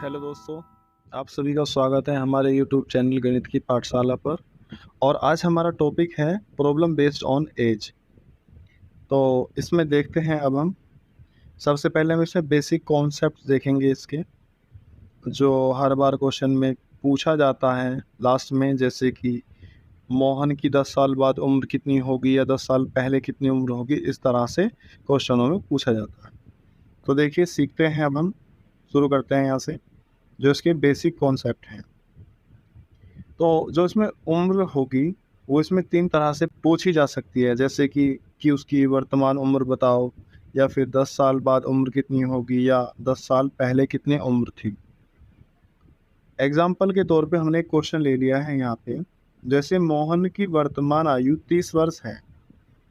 Hello दोस्तों, आप सभी का स्वागत है हमारे यूट्यूब चैनल गणित की पाठशाला पर। और आज हमारा टॉपिक है प्रॉब्लम बेस्ड ऑन एज। तो इसमें देखते हैं अब हम सबसे पहले हम इसमें बेसिक कॉन्सेप्ट देखेंगे इसके, जो हर बार क्वेश्चन में पूछा जाता है लास्ट में, जैसे कि मोहन की 10 साल बाद उम्र कितनी होगी या 10 साल पहले कितनी उम्र होगी, इस तरह से क्वेश्चनों में पूछा जाता है। तो देखिए, सीखते हैं अब हम, शुरू करते हैं यहाँ से जो इसके बेसिक कॉन्सेप्ट हैं। तो जो इसमें उम्र होगी वो इसमें 3 तरह से पूछी जा सकती है, जैसे कि उसकी वर्तमान उम्र बताओ, या फिर 10 साल बाद उम्र कितनी होगी, या 10 साल पहले कितनी उम्र थी। एग्जाम्पल के तौर पे हमने एक क्वेश्चन ले लिया है यहाँ पे, जैसे मोहन की वर्तमान आयु 30 वर्ष है,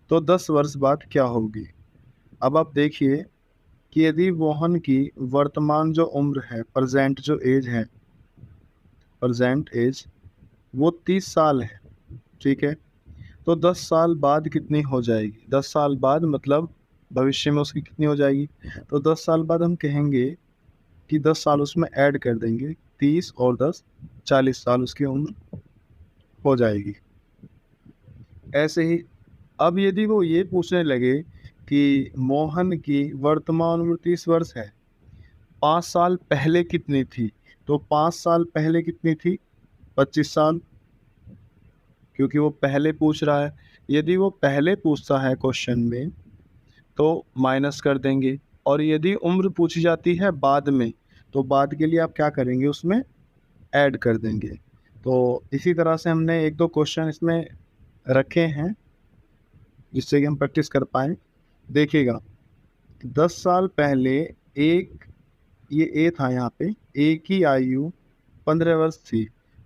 तो 10 वर्ष बाद क्या होगी। अब आप देखिए कि यदि मोहन की वर्तमान जो उम्र है, प्रेजेंट जो एज है, प्रेजेंट एज वो 30 साल है, ठीक है। तो 10 साल बाद कितनी हो जाएगी, 10 साल बाद मतलब भविष्य में उसकी कितनी हो जाएगी। तो 10 साल बाद हम कहेंगे कि 10 साल उसमें ऐड कर देंगे, 30 और 10 40 साल उसकी उम्र हो जाएगी। ऐसे ही अब यदि वो ये पूछने लगे कि मोहन की वर्तमान उम्र 30 वर्ष है, 5 साल पहले कितनी थी, तो 5 साल पहले कितनी थी, 25 साल, क्योंकि वो पहले पूछ रहा है। यदि वो पहले पूछता है क्वेश्चन में तो माइनस कर देंगे, और यदि उम्र पूछी जाती है बाद में तो बाद के लिए आप क्या करेंगे, उसमें ऐड कर देंगे। तो इसी तरह से हमने एक दो क्वेश्चन इसमें रखे हैं जिससे कि हम प्रैक्टिस कर पाएँ। देखिएगा, 10 साल पहले एक, ये ए था यहाँ पे, ए की आयु 15 वर्ष थी,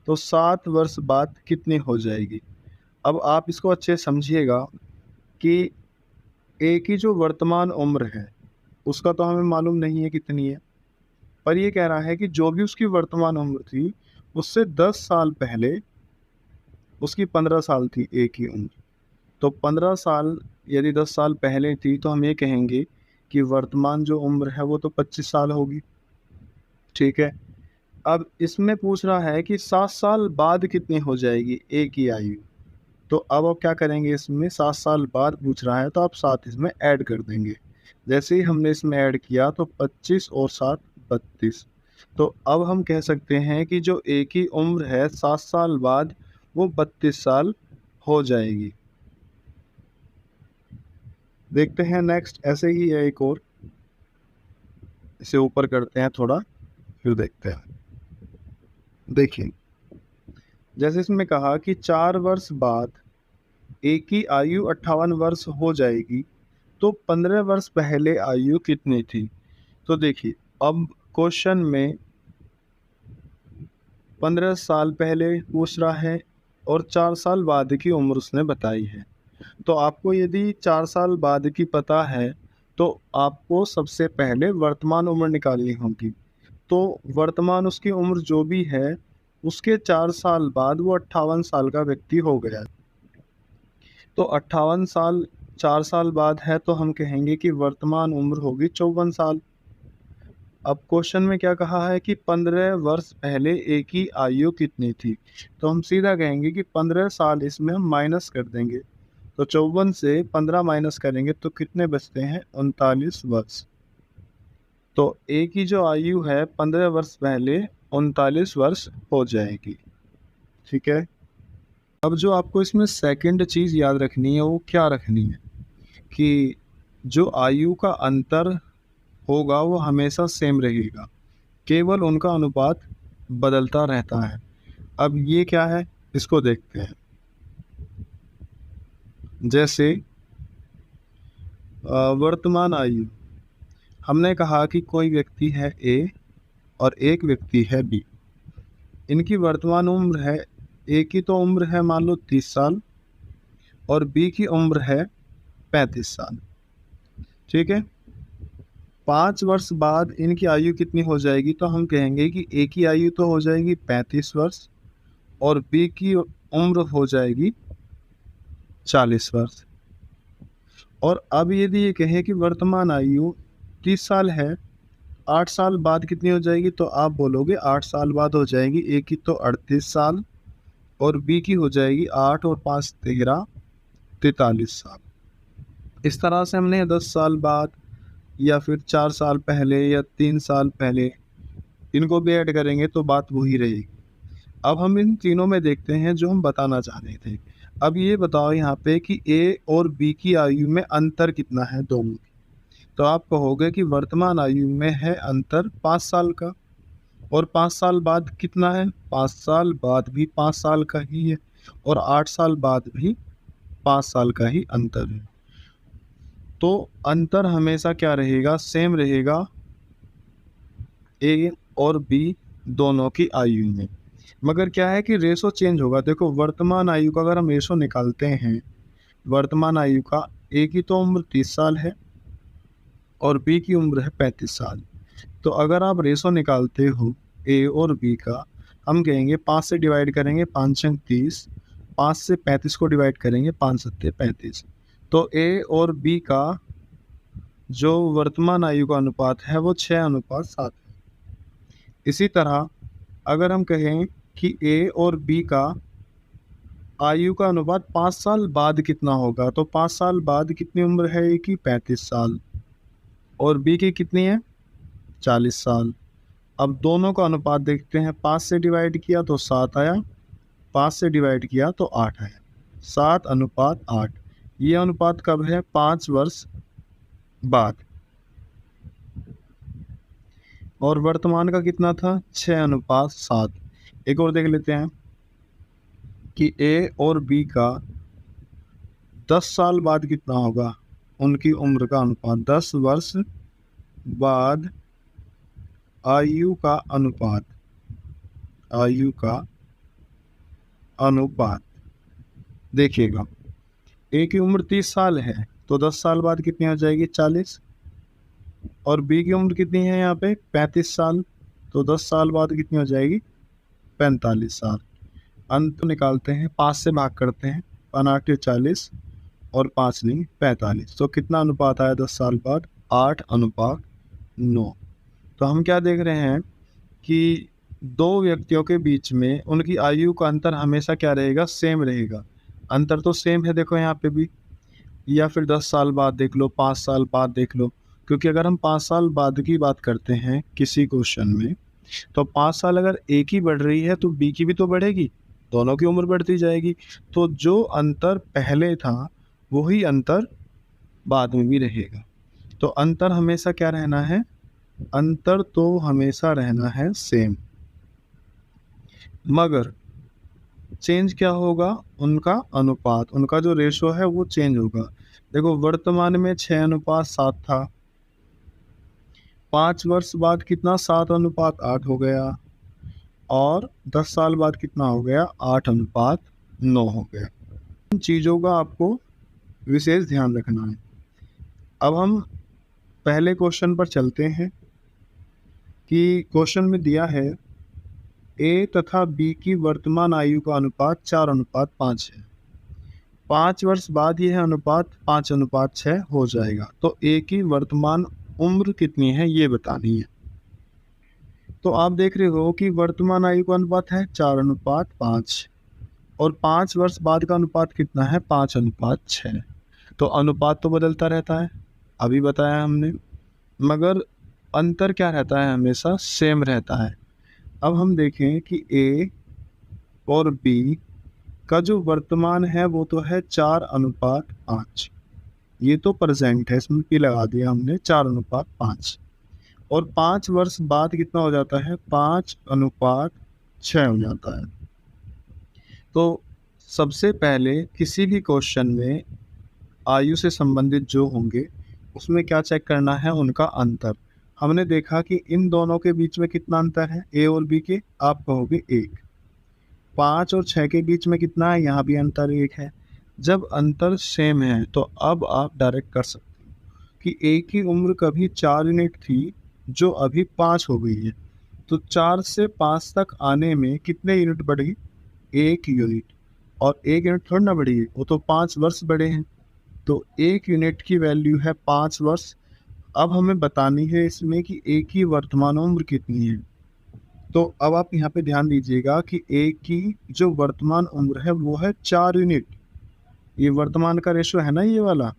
तो 7 वर्ष बाद कितनी हो जाएगी। अब आप इसको अच्छे से समझिएगा कि ए की जो वर्तमान उम्र है उसका तो हमें मालूम नहीं है कितनी है, पर ये कह रहा है कि जो भी उसकी वर्तमान उम्र थी उससे 10 साल पहले उसकी 15 साल थी ए की उम्र। तो 15 साल यदि 10 साल पहले थी तो हम ये कहेंगे कि वर्तमान जो उम्र है वो तो 25 साल होगी, ठीक है। अब इसमें पूछ रहा है कि 7 साल बाद कितनी हो जाएगी ए की आयु। तो अब आप क्या करेंगे, इसमें 7 साल बाद पूछ रहा है तो आप 7 इसमें ऐड कर देंगे। जैसे ही हमने इसमें ऐड किया तो 25 और 7 32। तो अब हम कह सकते हैं कि जो ए की उम्र है 7 साल बाद वो 32 साल हो जाएगी। देखते हैं नेक्स्ट, ऐसे ही है एक और, इसे ऊपर करते हैं थोड़ा, फिर देखते हैं। देखिए, जैसे इसमें कहा कि 4 वर्ष बाद ए की आयु 58 वर्ष हो जाएगी, तो 15 वर्ष पहले आयु कितनी थी। तो देखिए, अब क्वेश्चन में 15 साल पहले पूछ रहा है और 4 साल बाद की उम्र उसने बताई है। तो आपको यदि 4 साल बाद की पता है तो आपको सबसे पहले वर्तमान उम्र निकालनी होगी। तो वर्तमान उसकी उम्र जो भी है उसके 4 साल बाद वो 58 साल का व्यक्ति हो गया। तो 58 साल 4 साल बाद है तो हम कहेंगे कि वर्तमान उम्र होगी 54 साल। अब क्वेश्चन में क्या कहा है कि 15 वर्ष पहले ए की आयु कितनी थी, तो हम सीधा कहेंगे कि 15 साल इसमें हम माइनस कर देंगे। तो 54 से 15 माइनस करेंगे तो कितने बचते हैं, 39 वर्ष। तो ए की जो आयु है 15 वर्ष पहले 39 वर्ष हो जाएगी, ठीक है। अब जो आपको इसमें सेकंड चीज़ याद रखनी है वो क्या रखनी है, कि जो आयु का अंतर होगा वो हमेशा सेम रहेगा, केवल उनका अनुपात बदलता रहता है। अब ये क्या है, इसको देखते हैं। जैसे वर्तमान आयु, हमने कहा कि कोई व्यक्ति है ए और एक व्यक्ति है बी। इनकी वर्तमान उम्र है, ए की तो उम्र है मान लो 30 साल और बी की उम्र है 35 साल, ठीक है। 5 वर्ष बाद इनकी आयु कितनी हो जाएगी, तो हम कहेंगे कि ए की आयु तो हो जाएगी 35 वर्ष और बी की उम्र हो जाएगी 40 वर्ष। और अब यदि ये कहें कि वर्तमान आयु 30 साल है, 8 साल बाद कितनी हो जाएगी, तो आप बोलोगे 8 साल बाद हो जाएगी ए की तो 38 साल और बी की हो जाएगी 8 और 5 13 43 साल। इस तरह से हमने 10 साल बाद या फिर 4 साल पहले या 3 साल पहले इनको भी ऐड करेंगे तो बात वही रहेगी। अब हम इन तीनों में देखते हैं जो हम बताना चाह रहे थे। अब ये बताओ यहाँ पे कि ए और बी की आयु में अंतर कितना है दोनों की। तो आप कहोगे कि वर्तमान आयु में है अंतर 5 साल का, और 5 साल बाद कितना है, 5 साल बाद भी 5 साल का ही है, और 8 साल बाद भी 5 साल का ही अंतर है। तो अंतर हमेशा क्या रहेगा, सेम रहेगा ए और बी दोनों की आयु में, मगर क्या है कि रेशो चेंज होगा। देखो वर्तमान आयु का अगर हम रेशो निकालते हैं, वर्तमान आयु का ए की तो उम्र 30 साल है और बी की उम्र है 35 साल। तो अगर आप रेशो निकालते हो ए और बी का, हम कहेंगे 5 से डिवाइड करेंगे 5 अंक 30, 5 से 35 को डिवाइड करेंगे 5 सत्ते 35। तो ए और बी का जो वर्तमान आयु का अनुपात है वो 6:7 है। इसी तरह अगर हम कहें कि ए और बी का आयु का अनुपात 5 साल बाद कितना होगा, तो 5 साल बाद कितनी उम्र है ए की, 35 साल, और बी की कितनी है, 40 साल। अब दोनों का अनुपात देखते हैं, 5 से डिवाइड किया तो 7 आया, 5 से डिवाइड किया तो 8 आया, 7:8। ये अनुपात कब है, 5 वर्ष बाद। और वर्तमान का कितना था, 6:7। एक और देख लेते हैं कि ए और बी का 10 साल बाद कितना होगा, उनकी उम्र का अनुपात, 10 वर्ष बाद आयु का अनुपात, आयु का अनुपात देखिएगा। ए की उम्र 30 साल है तो 10 साल बाद कितनी हो जाएगी, 40, और बी की उम्र कितनी है यहाँ पे, 35 साल, तो 10 साल बाद कितनी हो जाएगी, 45 साल। अंत निकालते हैं, 5 से भाग करते हैं, 5 40 और 5 नहीं 45, तो कितना अनुपात आया 10 साल बाद, 8:9। तो हम क्या देख रहे हैं कि दो व्यक्तियों के बीच में उनकी आयु का अंतर हमेशा क्या रहेगा, सेम रहेगा। अंतर तो सेम है देखो यहाँ पे भी, या फिर 10 साल बाद देख लो, 5 साल बाद देख लो, क्योंकि अगर हम 5 साल बाद की बात करते हैं किसी क्वेश्चन में, तो 5 साल अगर ए की बढ़ रही है तो बी की भी तो बढ़ेगी, दोनों की उम्र बढ़ती जाएगी। तो जो अंतर पहले था वही अंतर बाद में भी रहेगा। तो अंतर हमेशा क्या रहना है, अंतर तो हमेशा रहना है सेम, मगर चेंज क्या होगा, उनका अनुपात, उनका जो रेशो है वो चेंज होगा। देखो वर्तमान में 6:7 था, 5 वर्ष बाद कितना, 7:8 हो गया, और 10 साल बाद कितना हो गया, 8:9 हो गया। इन चीज़ों का आपको विशेष ध्यान रखना है। अब हम पहले क्वेश्चन पर चलते हैं कि क्वेश्चन में दिया है ए तथा बी की वर्तमान आयु का अनुपात 4:5 है। 5 वर्ष बाद यह अनुपात 5:6 हो जाएगा। तो ए की वर्तमान उम्र कितनी है ये बतानी है। तो आप देख रहे हो कि वर्तमान आयु का अनुपात है 4:5, और 5 वर्ष बाद का अनुपात कितना है, 5:6। तो अनुपात तो बदलता रहता है, अभी बताया हमने, मगर अंतर क्या रहता है, हमेशा सेम रहता है। अब हम देखें कि ए और बी का जो वर्तमान है वो तो है 4:5, ये तो प्रेजेंट है, इसमें पी लगा दिया हमने, 4:5, और 5 वर्ष बाद कितना हो जाता है, 5:6 हो जाता है। तो सबसे पहले किसी भी क्वेश्चन में आयु से संबंधित जो होंगे उसमें क्या चेक करना है, उनका अंतर। हमने देखा कि इन दोनों के बीच में कितना अंतर है, ए और बी के, आप कहोगे 1। 5 और 6 के बीच में कितना है, यहाँ भी अंतर 1 है। जब अंतर सेम है तो अब आप डायरेक्ट कर सकते हो कि ए की उम्र कभी 4 यूनिट थी जो अभी 5 हो गई है, तो 4 से 5 तक आने में कितने यूनिट बढ़ी, 1 यूनिट, और 1 यूनिट थोड़ी ना बढ़ी है, वो तो 5 वर्ष बढ़े हैं। तो 1 यूनिट की वैल्यू है 5 वर्ष, अब हमें बतानी है इसमें कि ए की वर्तमान उम्र कितनी है। तो अब आप यहाँ पे ध्यान दीजिएगा कि ए की जो वर्तमान उम्र है वो है 4 यूनिट। ये वर्तमान का रेशो है ना ये वाला।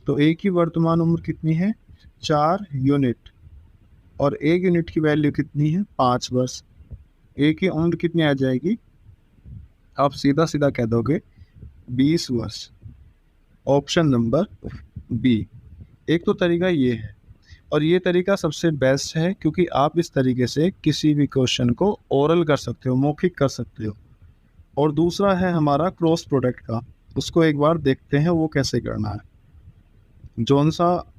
तो ए की वर्तमान उम्र कितनी है? 4 यूनिट। और 1 यूनिट की वैल्यू कितनी है? 5 वर्ष। ए की उम्र कितनी आ जाएगी? आप सीधा सीधा कह दोगे 20 वर्ष। Option number B. एक तो तरीका ये है, और ये तरीका सबसे बेस्ट है क्योंकि आप इस तरीके से किसी भी क्वेश्चन को ओरल कर सकते हो, मौखिक कर सकते हो। और दूसरा है हमारा क्रॉस प्रोडक्ट का, उसको एक बार देखते हैं वो कैसे करना है। जौन सा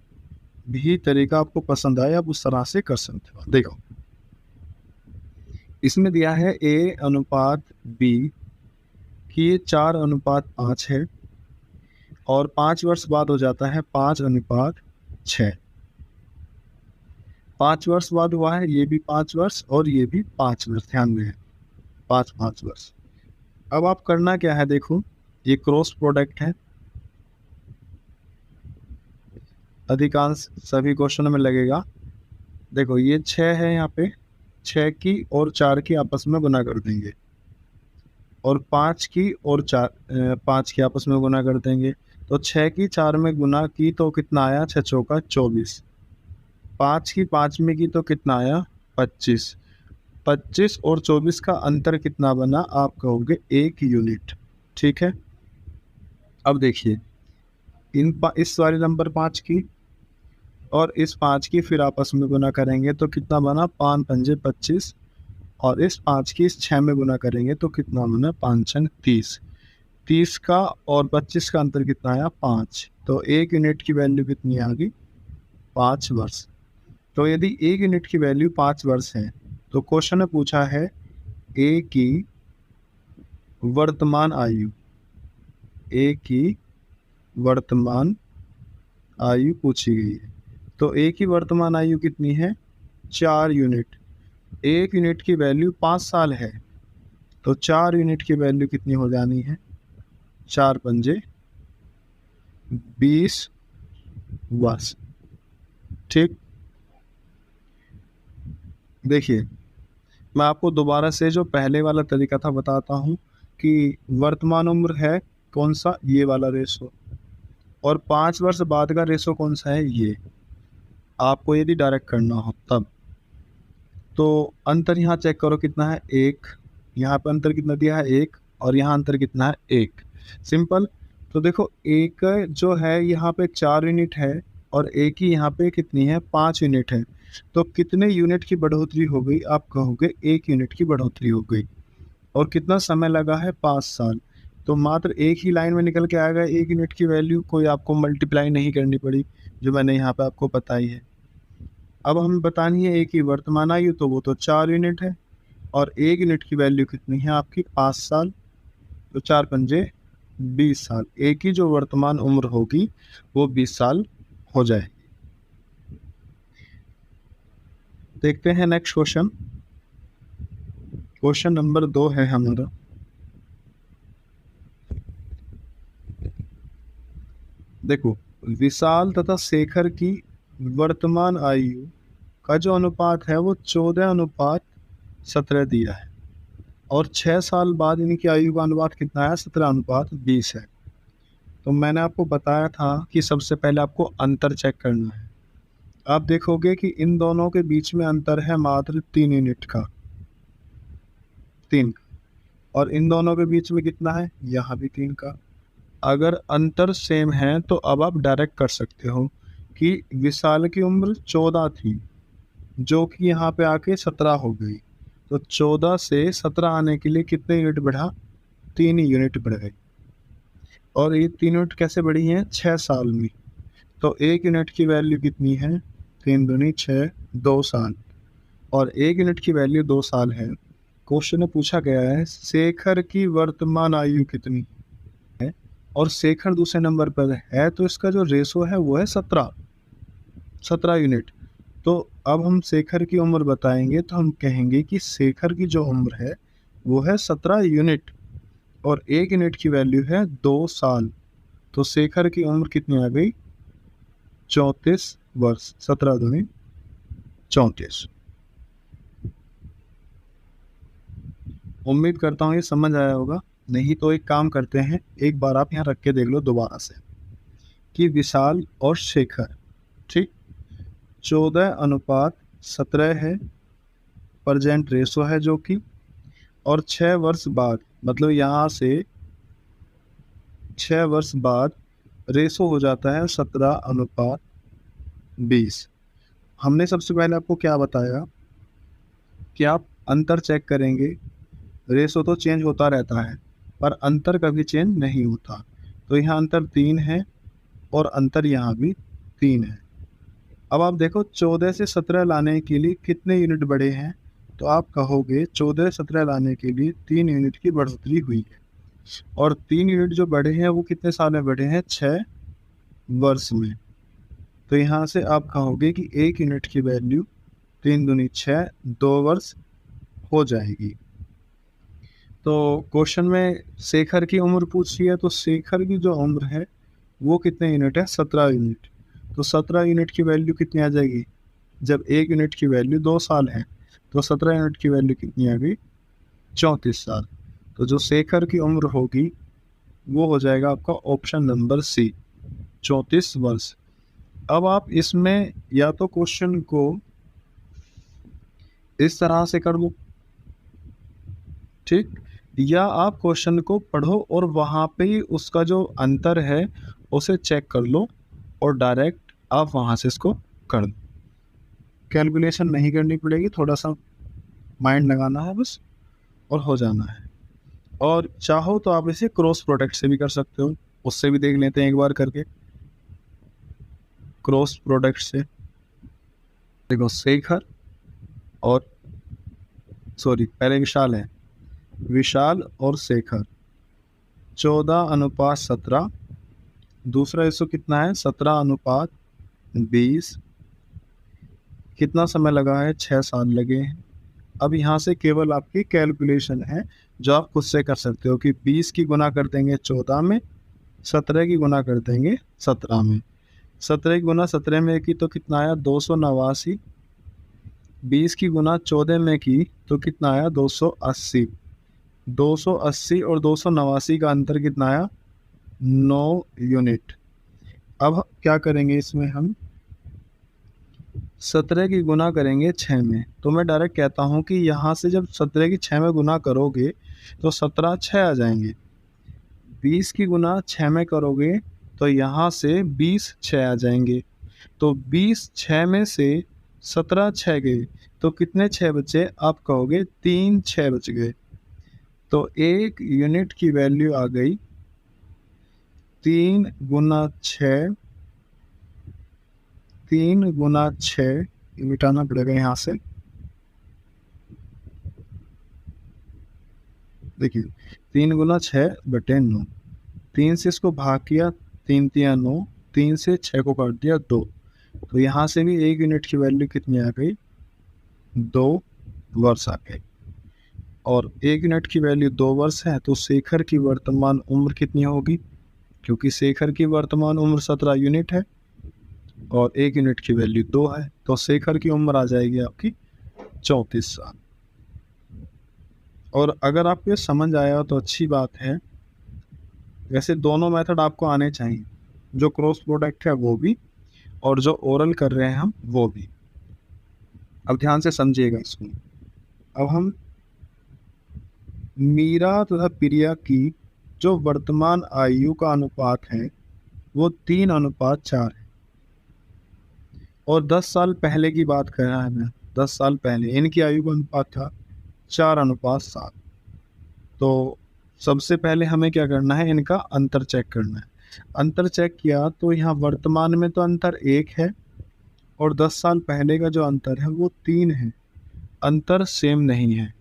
भी तरीका आपको पसंद आए आप उस तरह से कर सकते हो। देखो इसमें दिया है ए अनुपात बी कि ये 4:5 है, और 5 वर्ष बाद हो जाता है 5:6। 5 वर्ष बाद हुआ है, ये भी 5 वर्ष और ये भी 5 वर्ष। ध्यान दें 5 वर्ष। अब आप करना क्या है, देखो ये क्रॉस प्रोडक्ट है, अधिकांश सभी क्वेश्चनों में लगेगा। देखो ये 6 है, यहाँ पे 6 की और 4 की आपस में गुना कर देंगे, और 5 की और 5 की आपस में गुना कर देंगे। तो 6 की 4 में गुना की तो कितना आया? 6 चौका 24। 5 की 5 में की तो कितना आया? 25। 25 और 24 का अंतर कितना बना? आप कहोगे 1 यूनिट। ठीक है। अब देखिए इस वाले नंबर 5 की और इस 5 की फिर आपस में गुना करेंगे तो कितना बना? 5 पंजे 25, और इस 5 की इस 6 में गुना करेंगे तो कितना बना? 5 छंग 30। 30 का और 25 का अंतर कितना आया? 5। तो 1 यूनिट की वैल्यू कितनी आ गई? 5 वर्ष। तो यदि 1 यूनिट की वैल्यू 5 वर्ष है तो क्वेश्चन में पूछा है ए की वर्तमान आयु। ए की वर्तमान आयु पूछी गई है। तो ए की वर्तमान आयु कितनी है? 4 यूनिट। 1 यूनिट की वैल्यू 5 साल है, तो 4 यूनिट की वैल्यू कितनी हो जानी है? 4 पंजे 20 वर्ष। ठीक। देखिए मैं आपको दोबारा से जो पहले वाला तरीका था बताता हूँ कि वर्तमान उम्र है कौन सा? ये वाला रेशो। और 5 वर्ष बाद का रेशो कौन सा है? ये। आपको यदि डायरेक्ट करना हो तब तो अंतर यहाँ चेक करो कितना है? 1। यहाँ पर अंतर कितना दिया है? 1। और यहाँ अंतर कितना है? 1। सिंपल। तो देखो एक जो है यहाँ पे 4 यूनिट है, और एक ही यहाँ पे कितनी है? 5 यूनिट है। तो कितने यूनिट की बढ़ोतरी हो गई? आप कहोगे 1 यूनिट की बढ़ोतरी हो गई। और कितना समय लगा है? 5 साल। तो मात्र एक ही लाइन में निकल के आएगा 1 यूनिट की वैल्यू, कोई आपको मल्टीप्लाई नहीं करनी पड़ी, जो मैंने यहाँ पे आपको बताई है। अब हमें बतानी है ए की वर्तमान आयु, तो वो तो 4 यूनिट है, और 1 यूनिट की वैल्यू कितनी है आपकी? 5 साल। तो 4 पंजे 20 साल। ए की जो वर्तमान उम्र होगी वो 20 साल हो जाए। देखते हैं नेक्स्ट क्वेश्चन। क्वेश्चन नंबर 2 है हमारा। देखो विशाल तथा शेखर की वर्तमान आयु का जो अनुपात है वो 14:17 दिया है, और 6 साल बाद इनकी आयु का अनुपात कितना है? 17:20 है। तो मैंने आपको बताया था कि सबसे पहले आपको अंतर चेक करना है। आप देखोगे कि इन दोनों के बीच में अंतर है मात्र 3 यूनिट का। 3। और इन दोनों के बीच में कितना है? यहाँ भी 3 का। अगर अंतर सेम है तो अब आप डायरेक्ट कर सकते हो कि विशाल की उम्र 14 थी, जो कि यहाँ पे आके 17 हो गई। तो 14 से 17 आने के लिए कितने यूनिट बढ़ा? 3 यूनिट बढ़ गई। और ये 3 यूनिट कैसे बढ़ी हैं? 6 साल में। तो 1 यूनिट की वैल्यू कितनी है? 3 दूनी 6, 2 साल। और 1 यूनिट की वैल्यू 2 साल है। क्वेश्चन में पूछा गया है शेखर की वर्तमान आयु कितनी है, और शेखर दूसरे नंबर पर है, तो इसका जो रेशो है वो है 17 यूनिट। तो अब हम शेखर की उम्र बताएंगे तो हम कहेंगे कि शेखर की जो उम्र है वो है 17 यूनिट, और 1 यूनिट की वैल्यू है 2 साल। तो शेखर की उम्र कितनी आ गई? 34 वर्ष, 17 दूनी 34। उम्मीद करता हूँ ये समझ आया होगा। नहीं तो एक काम करते हैं, एक बार आप यहाँ रख के देख लो दोबारा से कि विशाल और शेखर, ठीक, 14:17 है प्रेजेंट रेशो है जो कि, और 6 वर्ष बाद, मतलब यहाँ से 6 वर्ष बाद रेशो हो जाता है 17:20। हमने सबसे पहले आपको क्या बताया कि आप अंतर चेक करेंगे। रेशो तो चेंज होता रहता है पर अंतर कभी चेंज नहीं होता। तो यहाँ अंतर 3 है और अंतर यहाँ भी 3 है। अब आप देखो 14 से 17 लाने के लिए कितने यूनिट बढ़े हैं, तो आप कहोगे 14 से 17 लाने के लिए 3 यूनिट की बढ़ोतरी हुई है। और 3 यूनिट जो बढ़े हैं वो कितने साल में बढ़े हैं, 6 वर्ष में। तो यहाँ से आप कहोगे कि 1 यूनिट की वैल्यू 3 दूनी 6, 2 वर्ष हो जाएगी। तो क्वेश्चन में शेखर की उम्र पूछी है, तो शेखर की जो उम्र है वो कितने यूनिट है, 17 यूनिट। तो 17 यूनिट की वैल्यू कितनी आ जाएगी, जब 1 यूनिट की वैल्यू 2 साल है तो 17 यूनिट की वैल्यू कितनी आ गई, 34 साल। तो जो शेखर की उम्र होगी वो हो जाएगा आपका ऑप्शन नंबर सी, 34 वर्ष। अब आप इसमें या तो क्वेश्चन को इस तरह से कर लो, ठीक, या आप क्वेश्चन को पढ़ो और वहाँ पे ही उसका जो अंतर है उसे चेक कर लो और डायरेक्ट आप वहाँ से इसको कर दो। कैलकुलेशन नहीं करनी पड़ेगी, थोड़ा सा माइंड लगाना है बस और हो जाना है। और चाहो तो आप इसे क्रॉस प्रोडक्ट से भी कर सकते हो, उससे भी देख लेते हैं एक बार करके। क्रॉस प्रोडक्ट से देखो शेखर और पहले विशाल है, विशाल और शेखर 14:17, दूसरा रेशो कितना है 17:20। कितना समय लगा है, 6 साल लगे हैं। अब यहाँ से केवल आपकी कैलकुलेशन है जो आप खुद से कर सकते हो कि 20 की गुना कर देंगे 14 में, 17 की गुना कर देंगे 17 में। 17 की गुना 17 में की तो कितना आया 289, 20 की गुना 14 में की तो कितना आया 280। 280 और 289 का अंतर कितना आया 9 यूनिट। अब क्या करेंगे इसमें हम 17 की गुना करेंगे 6 में। तो मैं डायरेक्ट कहता हूँ कि यहाँ से जब 17 की 6 में गुना करोगे तो 17 6 आ जाएंगे। 20 की गुना 6 में करोगे तो यहाँ से 20 6 आ जाएंगे। तो 20 6 में से 17 6 गए तो कितने 6 बचे, आप कहोगे 3 6 बच गए। तो 1 यूनिट की वैल्यू आ गई 3 गुना 6, 3 गुना 6, मिटाना पड़ेगा यहाँ से। देखिए 3 गुना 6/9, 3 से इसको भाग किया, 3 3 9, 3 से 6 को काट दिया 2। तो यहाँ से भी 1 यूनिट की वैल्यू कितनी आ गई, 2 वर्ष आ गए। और 1 यूनिट की वैल्यू 2 वर्ष है तो शेखर की वर्तमान उम्र कितनी होगी, क्योंकि शेखर की वर्तमान उम्र 17 यूनिट है और 1 यूनिट की वैल्यू 2 है, तो शेखर की उम्र आ जाएगी आपकी 34 साल। और अगर आपको ये समझ आया तो अच्छी बात है। वैसे दोनों मेथड आपको आने चाहिए, जो क्रॉस प्रोडक्ट है वो भी और जो ओरल कर रहे हैं हम वो भी। अब ध्यान से समझिएगा इसको। अब हम मीरा तथा प्रिया की जो वर्तमान आयु का अनुपात है वो 3:4 है। और 10 साल पहले की बात कर रहा है मैं, 10 साल पहले इनकी आयु का अनुपात था 4:7। तो सबसे पहले हमें क्या करना है, इनका अंतर चेक करना है। अंतर चेक किया तो यहाँ वर्तमान में तो अंतर 1 है और 10 साल पहले का जो अंतर है वो 3 है। अंतर सेम नहीं है,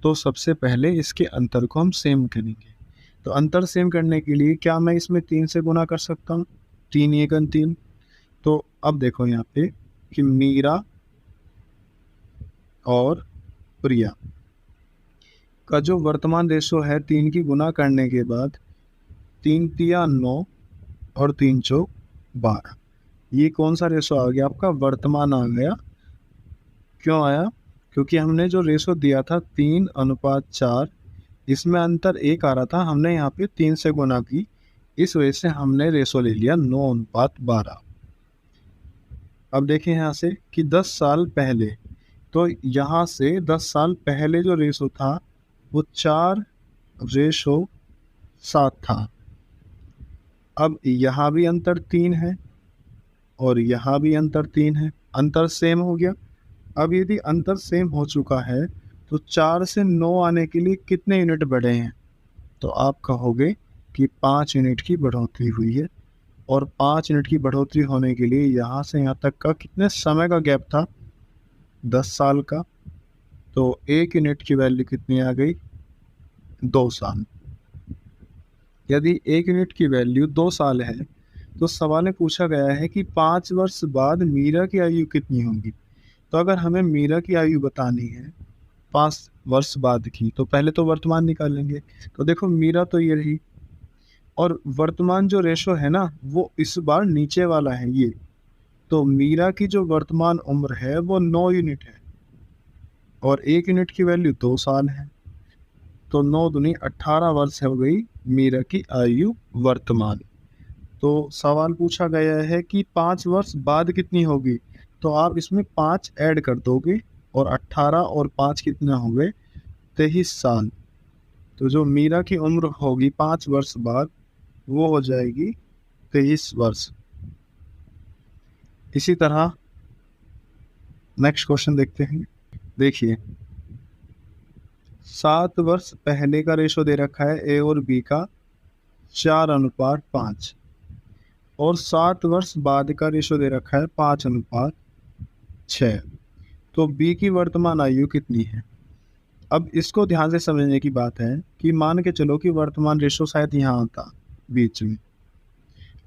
तो सबसे पहले इसके अंतर को हम सेम करेंगे। तो अंतर सेम करने के लिए क्या मैं इसमें 3 से गुना कर सकता हूँ, 3 1 3। तो अब देखो यहाँ पे कि मीरा और प्रिया का जो वर्तमान रेशो है 3 की गुना करने के बाद 3 3 9 और 3 4 12। ये कौन सा रेशो आ गया आपका, वर्तमान आ गया। क्यों आया, क्योंकि हमने जो रेशो दिया था 3:4, इसमें अंतर 1 आ रहा था, हमने यहाँ पे 3 से गुना की, इस वजह से हमने रेशो ले लिया 9:12। अब देखें यहाँ से कि 10 साल पहले, तो यहाँ से 10 साल पहले जो रेशो था वो 4:7 था। अब यहाँ भी अंतर 3 है और यहाँ भी अंतर 3 है, अंतर सेम हो गया। अब यदि अंतर सेम हो चुका है तो 4 से 9 आने के लिए कितने यूनिट बढ़े हैं, तो आप कहोगे कि 5 यूनिट की बढ़ोतरी हुई है। और 5 यूनिट की बढ़ोतरी होने के लिए यहाँ से यहाँ तक का कितने समय का गैप था, 10 साल का। तो 1 यूनिट की वैल्यू कितनी आ गई, 2 साल। यदि 1 यूनिट की वैल्यू 2 साल है तो सवाल में पूछा गया है कि 5 वर्ष बाद मीरा की आयु कितनी होगी। तो अगर हमें मीरा की आयु बतानी है 5 वर्ष बाद की, तो पहले तो वर्तमान निकालेंगे। तो देखो मीरा तो ये रही, और वर्तमान जो रेशो है ना वो इस बार नीचे वाला है ये, तो मीरा की जो वर्तमान उम्र है वो 9 यूनिट है और 1 यूनिट की वैल्यू 2 साल है। तो 9 दूनी 18 वर्ष हो गई मीरा की आयु वर्तमान। तो सवाल पूछा गया है कि 5 वर्ष बाद कितनी होगी, तो आप इसमें 5 ऐड कर दोगे और 18 और 5 कितना हो गए, 23 साल। तो जो मीरा की उम्र होगी 5 वर्ष बाद वो हो जाएगी 23 वर्ष। इसी तरह नेक्स्ट क्वेश्चन देखते हैं। देखिए 7 वर्ष पहले का रेशो दे रखा है ए और बी का 4:5, और 7 वर्ष बाद का रेशो दे रखा है 5:6। तो बी की वर्तमान आयु कितनी है। अब इसको ध्यान से समझने की बात है कि मान के चलो कि वर्तमान रेशो शायद यहाँ आता बीच में।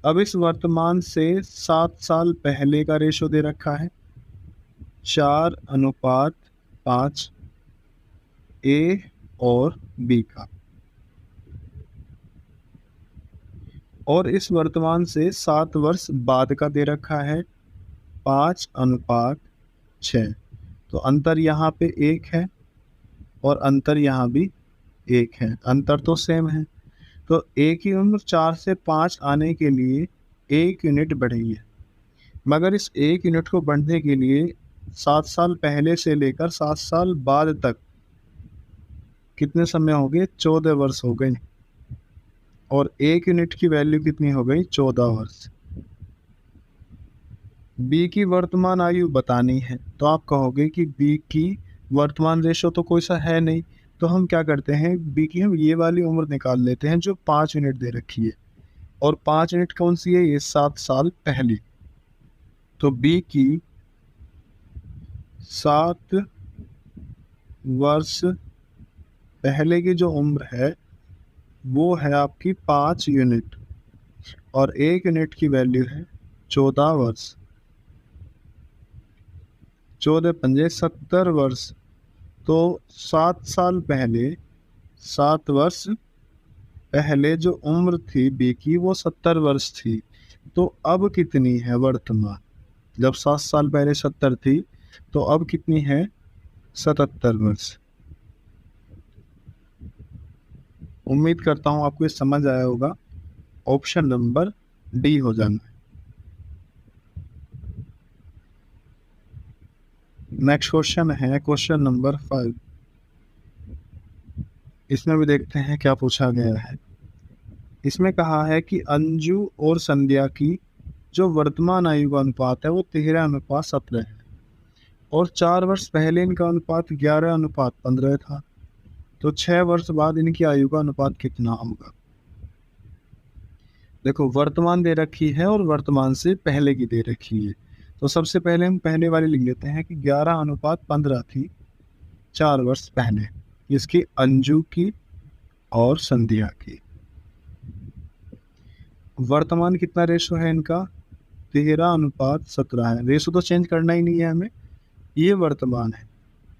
अब इस वर्तमान से 7 साल पहले का रेशो दे रखा है 4:5 ए और बी का, और इस वर्तमान से 7 वर्ष बाद का दे रखा है 5:6। तो अंतर यहाँ पे 1 है और अंतर यहाँ भी 1 है, अंतर तो सेम है। तो ए की उम्र 4 से 5 आने के लिए 1 यूनिट बढ़ी है, मगर इस 1 यूनिट को बढ़ने के लिए 7 साल पहले से लेकर 7 साल बाद तक कितने समय हो गए, 14 वर्ष हो गए, और 1 यूनिट की वैल्यू कितनी हो गई, 14 वर्ष। बी की वर्तमान आयु बतानी है, तो आप कहोगे कि बी की वर्तमान रेशो तो कोई सा है नहीं, तो हम क्या करते हैं, बी की हम ये वाली उम्र निकाल लेते हैं जो 5 यूनिट दे रखी है, और 5 यूनिट कौन सी है, ये 7 साल पहले। तो बी की 7 वर्ष पहले की जो उम्र है वो है आपकी 5 यूनिट, और 1 यूनिट की वैल्यू है 14 वर्ष। 14 पंजे 70 वर्ष। तो 7 साल पहले, 7 वर्ष पहले जो उम्र थी बी की वो 70 वर्ष थी। तो अब कितनी है वर्तमान, जब 7 साल पहले 70 थी तो अब कितनी है, 77 वर्ष। उम्मीद करता हूँ आपको ये समझ आया होगा। ऑप्शन नंबर डी हो जाना है। नेक्स्ट क्वेश्चन है क्वेश्चन नंबर 5। इसमें भी देखते हैं क्या पूछा गया है। इसमें कहा है कि अंजू और संध्या की जो वर्तमान आयु का अनुपात है वो 13:17 है, और 4 वर्ष पहले इनका अनुपात 11:15 था। तो 6 वर्ष बाद इनकी आयु का अनुपात कितना होगा। देखो वर्तमान दे रखी है और वर्तमान से पहले की दे रखी है, तो सबसे पहले हम पहले वाली लिख लेते हैं कि 11:15 थी 4 वर्ष पहले, इसकी अंजू की और संध्या की। वर्तमान कितना रेशो है इनका, 13:17 है। रेशो तो चेंज करना ही नहीं है हमें, ये वर्तमान है।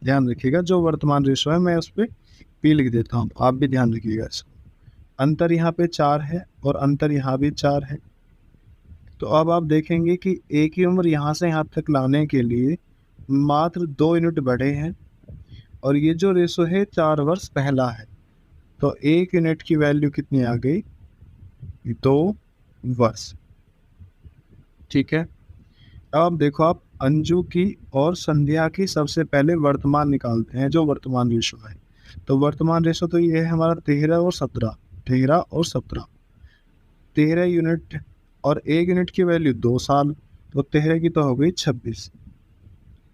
ध्यान रखिएगा, जो वर्तमान रेशो है मैं उस पर पी लिख देता हूँ, आप भी ध्यान रखिएगा इसको। अंतर यहाँ पे 4 है और अंतर यहाँ भी 4 है, तो अब आप देखेंगे कि ए की उम्र यहाँ से यहाँ तक लाने के लिए मात्र 2 यूनिट बढ़े हैं, और ये जो रेशो है 4 वर्ष पहला है, तो 1 यूनिट की वैल्यू कितनी आ गई, 2 वर्ष। ठीक है, अब आप देखो, आप अंजू की और संध्या की सबसे पहले वर्तमान निकालते हैं, जो वर्तमान रेशो है। तो वर्तमान रेशो तो ये है हमारा 13 और 17, 13 और 17, 13 यूनिट और 1 यूनिट की वैल्यू 2 साल, तो 13 की तो हो गई 26,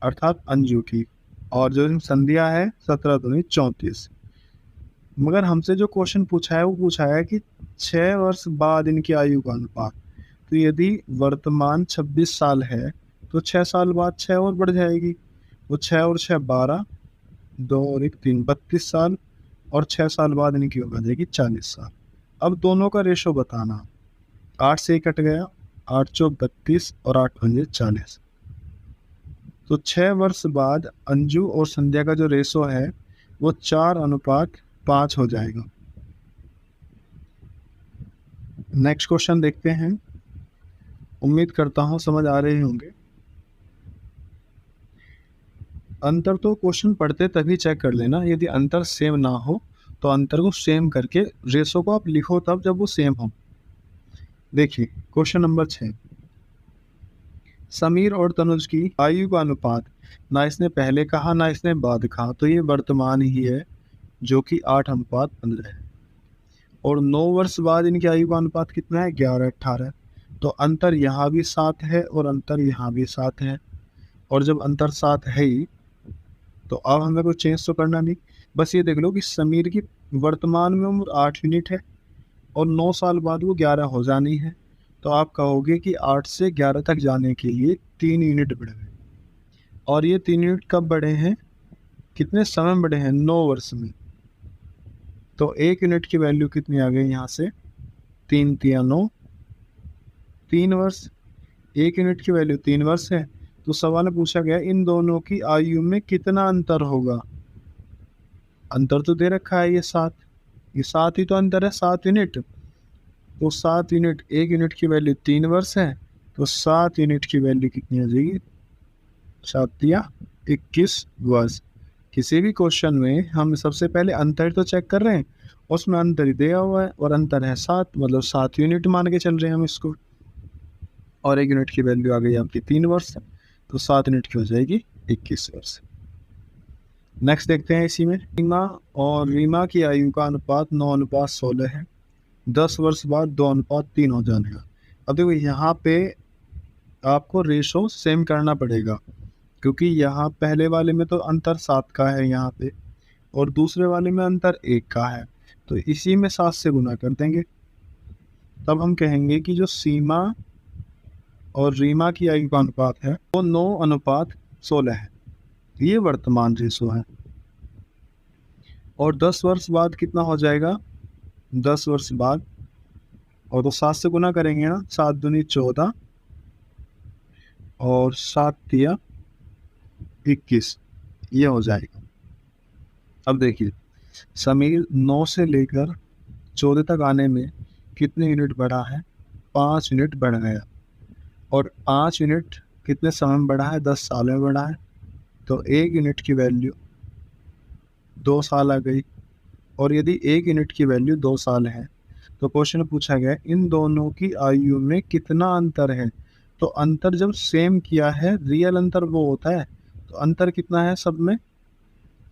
अर्थात अंजू की। और जो संध्या है 17 दूनी 34। मगर हमसे जो क्वेश्चन पूछा है वो पूछा है कि 6 वर्ष बाद इनकी आयु का अनुपात। तो यदि वर्तमान 26 साल है तो 6 साल बाद 6 और बढ़ जाएगी, वो 6 और 6 12, 2 और 1 3, 32 साल, और 6 साल बाद इनकी हो जाएगी 40 साल। अब दोनों का रेशो बताना, 8 से कट गया, 8 चौक 32 और 8 पंजे 40। तो 6 वर्ष बाद अंजू और संध्या का जो रेशो है वो 4:5 हो जाएगा। नेक्स्ट क्वेश्चन देखते हैं, उम्मीद करता हूँ समझ आ रहे होंगे। अंतर तो क्वेश्चन पढ़ते तभी चेक कर लेना, यदि अंतर सेम ना हो तो अंतर को सेम करके रेशो को आप लिखो तब जब वो सेम हो। देखिए क्वेश्चन नंबर 6, समीर और तनुज की आयु का अनुपात, ना इसने पहले कहा ना इसने बाद कहा, तो ये वर्तमान ही है जो कि 8:15 है। और 9 वर्ष बाद इनकी आयु का अनुपात कितना है, 11:18। तो अंतर यहाँ भी 7 है और अंतर यहाँ भी 7 है, और जब अंतर 7 है ही तो अब हमें कोई चेंज तो करना नहीं। बस ये देख लो कि समीर की वर्तमान में उम्र 8 यूनिट है और 9 साल बाद वो 11 हो जानी है, तो आप कहोगे कि 8 से 11 तक जाने के लिए 3 यूनिट बढ़ गए। और ये 3 यूनिट कब बढ़े हैं, कितने समय में बढ़े हैं, 9 वर्ष में। तो 1 यूनिट की वैल्यू कितनी आ गई यहाँ से, 3 3 9, 3 वर्ष। 1 यूनिट की वैल्यू 3 वर्ष है। तो सवाल में पूछा गया इन दोनों की आयु में कितना अंतर होगा। अंतर तो दे रखा है ये 7, ये 7 ही तो अंतर है, 7 यूनिट। तो 7 यूनिट, 1 यूनिट की वैल्यू 3 वर्ष है, तो 7 यूनिट की वैल्यू कितनी आ जाएगी, 7 या 21 वर्ष। किसी भी क्वेश्चन में हम सबसे पहले अंतर तो चेक कर रहे हैं, उसमें अंतर ही दिया हुआ है और अंतर है 7, मतलब 7 यूनिट मान के चल रहे हैं हम इसको। और 1 यूनिट की वैल्यू आ गई आपकी 3 वर्ष, तो 7 यूनिट की हो जाएगी 21 वर्ष। नेक्स्ट देखते हैं इसी में, रीमा और रीमा की आयु का अनुपात 9:16 है, 10 वर्ष बाद 2:3 हो जाएगा। अब देखो यहाँ पे आपको रेशो सेम करना पड़ेगा, क्योंकि यहाँ पहले वाले में तो अंतर 7 का है यहाँ पे, और दूसरे वाले में अंतर 1 का है, तो इसी में 7 से गुना कर देंगे। तब हम कहेंगे कि जो सीमा और रीमा की आयु का अनुपात है वो 9:16 है, ये वर्तमान रेशो है। और 10 वर्ष बाद कितना हो जाएगा, 10 वर्ष बाद, और तो 7 से गुना करेंगे ना, 7 दूनी 14 और 7 तिया 21, ये हो जाएगा। अब देखिए समीर 9 से लेकर 14 तक आने में कितने यूनिट बढ़ा है, 5 यूनिट बढ़ गया। और 5 यूनिट कितने समय में बढ़ा है, 10 साल में बढ़ा है। तो 1 यूनिट की वैल्यू 2 साल आ गई। और यदि 1 यूनिट की वैल्यू 2 साल है तो क्वेश्चन पूछा गया इन दोनों की आयु में कितना अंतर है। तो अंतर जब सेम किया है, रियल अंतर वो होता है, तो अंतर कितना है सब में,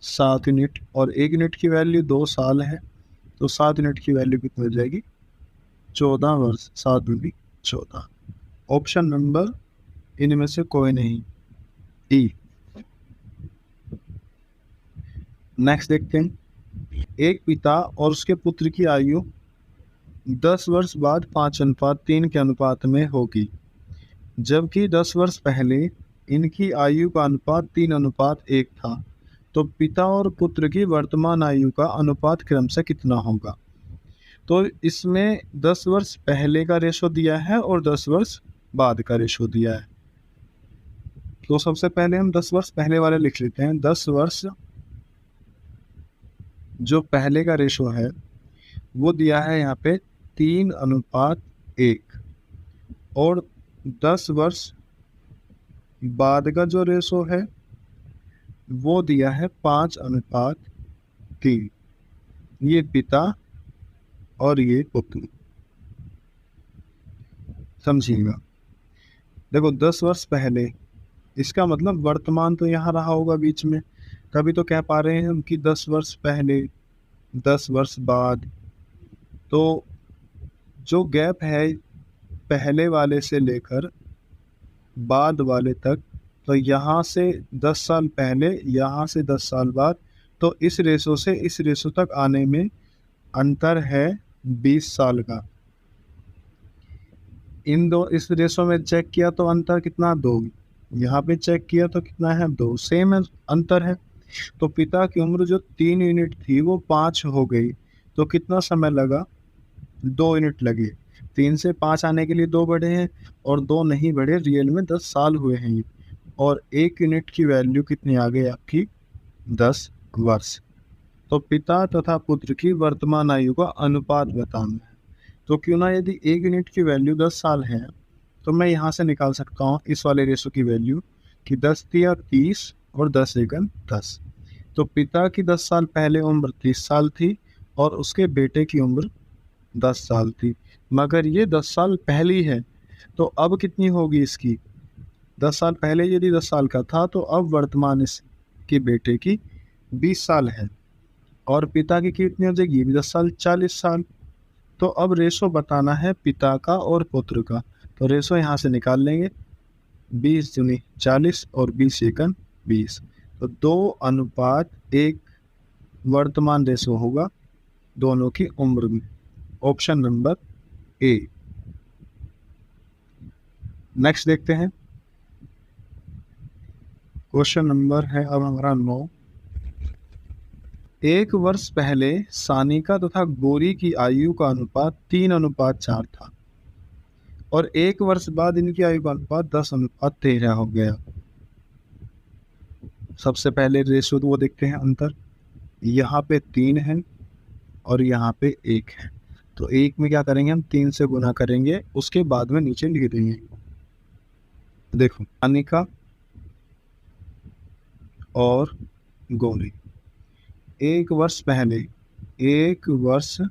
7 यूनिट। और 1 यूनिट की वैल्यू 2 साल है, तो 7 यूनिट की वैल्यू कितनी हो जाएगी, 14 वर्ष, 7 दूनी 14। ऑप्शन नंबर इनमें से कोई नहीं, ई। नेक्स्ट देखते हैं, एक पिता और उसके पुत्र की आयु 10 वर्ष बाद 5:3 के अनुपात में होगी, जबकि 10 वर्ष पहले इनकी आयु का अनुपात 3:1 था। तो पिता और पुत्र की वर्तमान आयु का अनुपात क्रम से कितना होगा। तो इसमें 10 वर्ष पहले का रेशो दिया है और 10 वर्ष बाद का रेशो दिया है। तो सबसे पहले हम 10 वर्ष पहले वाले लिख लेते हैं। 10 वर्ष जो पहले का रेशो है वो दिया है यहाँ पे 3:1, और 10 वर्ष बाद का जो रेशो है वो दिया है 5:3। ये पिता और ये पुत्र, समझिएगा। देखो 10 वर्ष पहले, इसका मतलब वर्तमान तो यहाँ रहा होगा बीच में, तभी तो कह पा रहे हैं हम कि 10 वर्ष पहले, 10 वर्ष बाद। तो जो गैप है पहले वाले से लेकर बाद वाले तक, तो यहाँ से 10 साल पहले, यहाँ से 10 साल बाद, तो इस रेशो से इस रेशो तक आने में अंतर है 20 साल का। इन दो, इस रेशो में चेक किया तो अंतर कितना, 2। यहाँ पे चेक किया तो कितना है, 2। सेम है, अंतर है। तो पिता की उम्र जो 3 यूनिट थी वो 5 हो गई, तो कितना समय लगा, 2 यूनिट लगे। 3 से 5 आने के लिए 2 बढ़े हैं, और 2 नहीं बढ़े, रियल में 10 साल हुए हैं ये। और 1 यूनिट की वैल्यू कितनी आ गई आपकी, 10 वर्ष। तो पिता तथा पुत्र की वर्तमान आयु का अनुपात बताना है। तो क्यों ना, यदि 1 यूनिट की वैल्यू 10 साल है, तो मैं यहाँ से निकाल सकता हूँ इस वाले रेशो की वैल्यू कि 10 तिया 30 और 10 एकम 10। तो पिता की 10 साल पहले उम्र 30 साल थी और उसके बेटे की उम्र 10 साल थी, मगर ये 10 साल पहली है। तो अब कितनी होगी इसकी, 10 साल पहले यदि 10 साल का था, तो अब वर्तमान इसके बेटे की 20 साल है, और पिता की कितनी हो जाएगी, 10 साल 40 साल। तो अब रेशो बताना है पिता का और पुत्र का। तो रेशो यहाँ से निकाल लेंगे, 20 दूनी 40 और 20 एकम 20। तो 2:1 वर्तमान रेशो होगा दोनों की उम्र में। Option number A. नेक्स्ट देखते हैं, क्वेश्चन नंबर है अब हमारा 9। 1 वर्ष पहले सानिका तथा गौरी की आयु का अनुपात 3:4 था, और 1 वर्ष बाद इनकी आयु का अनुपात 10:13 हो गया। सबसे पहले रेशो तो वो देखते हैं, अंतर यहाँ पे 3 है और यहाँ पे 1 है। तो 1 में क्या करेंगे, हम 3 से गुना करेंगे, उसके बाद में नीचे लिख देंगे। देखो सानिका और गौरी 1 वर्ष पहले, 1 वर्ष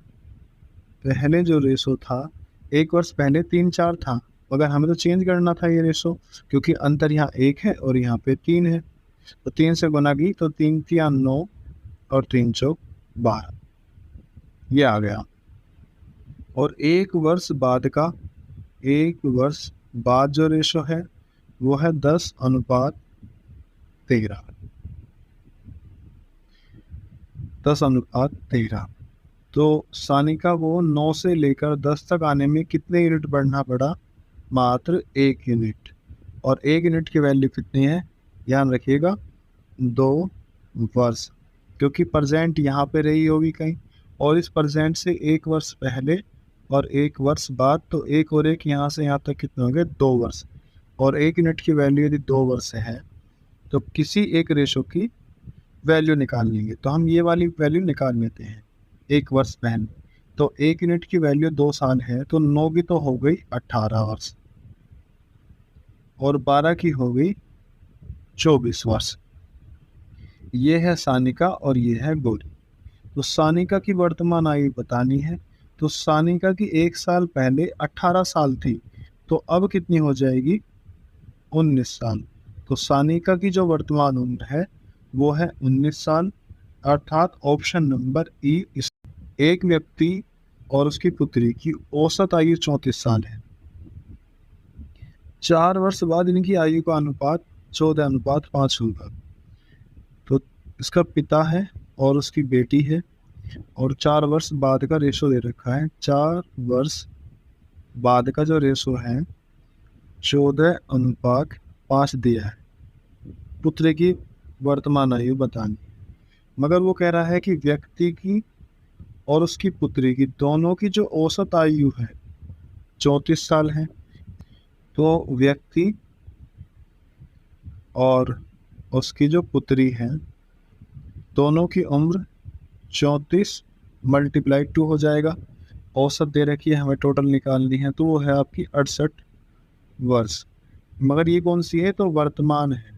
पहले जो रेशो था, 1 वर्ष पहले 3:4 था, मगर हमें तो चेंज करना था ये रेशो, क्योंकि अंतर यहाँ 1 है और यहाँ पे 3 है। तो 3 से गुना की, तो 3 तिया 9 और 3 चौक 12, ये आ गया। और 1 वर्ष बाद का, 1 वर्ष बाद जो रेशो है वो है 10:13। 10:13। तो सानिका को 9 से लेकर 10 तक आने में कितने यूनिट बढ़ना पड़ा, मात्र 1 यूनिट। और 1 यूनिट की वैल्यू कितनी है, ध्यान रखिएगा, 2 वर्ष, क्योंकि प्रेजेंट यहाँ पे रही होगी कहीं, और इस प्रेजेंट से 1 वर्ष पहले और 1 वर्ष बाद, तो 1 और 1 यहाँ से यहाँ तक कितने होंगे, 2 वर्ष। और 1 यूनिट की वैल्यू यदि 2 वर्ष है, तो किसी एक रेशो की वैल्यू निकाल लेंगे। तो हम ये वाली वैल्यू निकाल लेते हैं, 1 वर्ष पहले। तो 1 यूनिट की वैल्यू 2 साल है, तो 9 की तो हो गई 18 वर्ष, और 12 की हो गई 24 वर्ष। ये है सानिका और ये है गौरी। तो सानिका की वर्तमान आयु बतानी है। तो सानिका की 1 साल पहले 18 साल थी, तो अब कितनी हो जाएगी, 19 साल। तो सानिका की जो वर्तमान उम्र है वो है 19 साल, अर्थात ऑप्शन नंबर ई। एक व्यक्ति और उसकी पुत्री की औसत आयु 34 साल है। 4 वर्ष बाद इनकी आयु का अनुपात 14:5 होगा। तो इसका पिता है और उसकी बेटी है, और 4 वर्ष बाद का रेशो दे रखा है। 4 वर्ष बाद का जो रेशो है 14:5 दिया है। पुत्र की वर्तमान आयु बतानी, मगर वो कह रहा है कि व्यक्ति की और उसकी पुत्री की दोनों की जो औसत आयु है 34 साल है। तो व्यक्ति और उसकी जो पुत्री है दोनों की उम्र 34 × 2 हो जाएगा। औसत दे रखी है, हमें टोटल निकालनी है, तो वो है आपकी 68 वर्ष, मगर ये कौन सी है, तो वर्तमान है।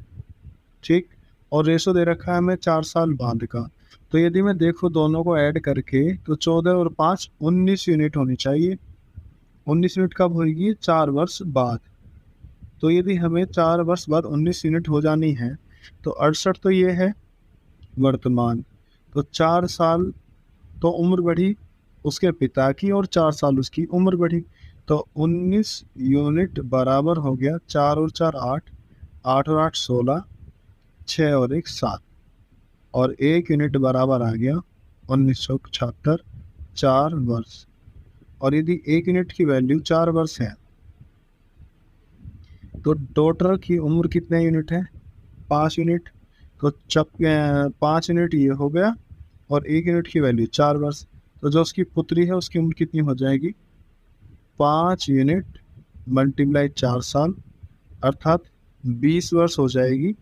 ठीक। और रेशो दे रखा है हमें 4 साल बाद का। तो यदि मैं देखो दोनों को ऐड करके, तो 14 और 5 19 यूनिट होनी चाहिए। 19 यूनिट कब होगी, 4 वर्ष बाद। तो यदि हमें 4 वर्ष बाद 19 यूनिट हो जानी है, तो 68 तो ये है वर्तमान। तो 4 साल तो उम्र बढ़ी उसके पिता की, और 4 साल उसकी उम्र बढ़ी। तो 19 यूनिट बराबर हो गया 4 और 4 8, 8 और 8 16, 6 और 1 7। और 1 यूनिट बराबर आ गया 1975, 4 वर्ष। और यदि 1 यूनिट की वैल्यू 4 वर्ष है, तो टोटल की उम्र कितने यूनिट है, 5 यूनिट। तो 5 यूनिट ये हो गया, और 1 यूनिट की वैल्यू 4 वर्ष। तो जो उसकी पुत्री है उसकी उम्र कितनी हो जाएगी, 5 यूनिट मल्टीप्लाई 4 साल, अर्थात 20 वर्ष हो जाएगी।